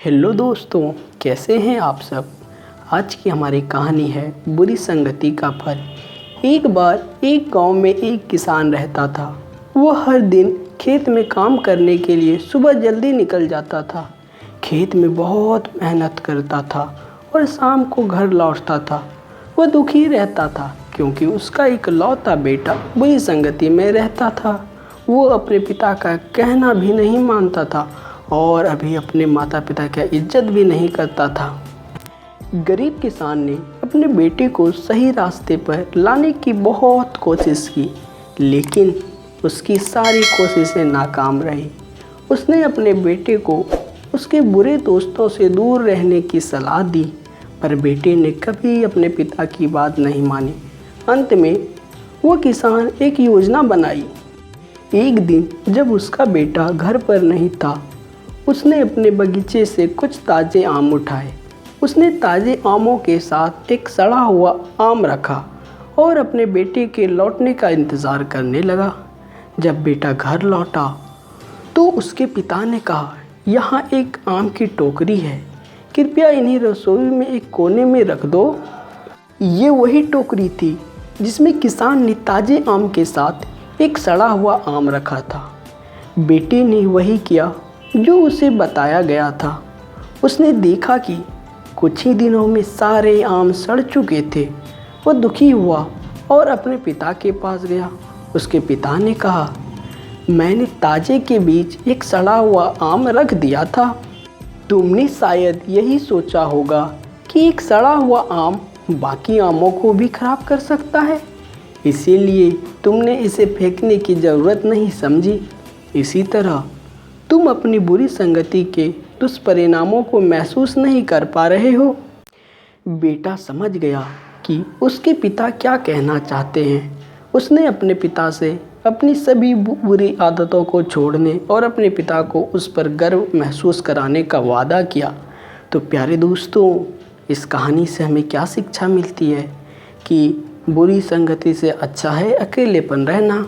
Hello दोस्तों, कैसे हैं आप सब। आज की हमारी कहानी है बुरी संगति का फल। एक बार एक गांव में एक किसान रहता था। वो हर दिन खेत में काम करने के लिए सुबह जल्दी निकल जाता था। खेत में बहुत मेहनत करता था और शाम को घर लौटता था। वह दुखी रहता था क्योंकि उसका इकलौता बेटा बुरी संगति में रहता था। वो अपने पिता का कहना भी नहीं मानता था और अभी अपने माता पिता की इज्जत भी नहीं करता था। गरीब किसान ने अपने बेटे को सही रास्ते पर लाने की बहुत कोशिश की, लेकिन उसकी सारी कोशिशें नाकाम रही। उसने अपने बेटे को उसके बुरे दोस्तों से दूर रहने की सलाह दी, पर बेटे ने कभी अपने पिता की बात नहीं मानी। अंत में वो किसान एक योजना बनाई। एक दिन जब उसका बेटा घर पर नहीं था, उसने अपने बगीचे से कुछ ताज़े आम उठाए। उसने ताज़े आमों के साथ एक सड़ा हुआ आम रखा और अपने बेटे के लौटने का इंतज़ार करने लगा। जब बेटा घर लौटा तो उसके पिता ने कहा, यहाँ एक आम की टोकरी है, कृपया इन्हें रसोई में एक कोने में रख दो। ये वही टोकरी थी जिसमें किसान ने ताज़े आम के साथ एक सड़ा हुआ आम रखा था। बेटे ने वही किया जो उसे बताया गया था। उसने देखा कि कुछ ही दिनों में सारे आम सड़ चुके थे। वह दुखी हुआ और अपने पिता के पास गया। उसके पिता ने कहा, मैंने ताजे के बीच एक सड़ा हुआ आम रख दिया था। तुमने शायद यही सोचा होगा कि एक सड़ा हुआ आम बाकी आमों को भी खराब कर सकता है, इसीलिए तुमने इसे फेंकने की ज़रूरत नहीं समझी। इसी तरह तुम अपनी बुरी संगति के दुष्परिणामों को महसूस नहीं कर पा रहे हो। बेटा समझ गया कि उसके पिता क्या कहना चाहते हैं। उसने अपने पिता से अपनी सभी बुरी आदतों को छोड़ने और अपने पिता को उस पर गर्व महसूस कराने का वादा किया। तो प्यारे दोस्तों, इस कहानी से हमें क्या शिक्षा मिलती है कि बुरी संगति से अच्छा है अकेलेपन रहना।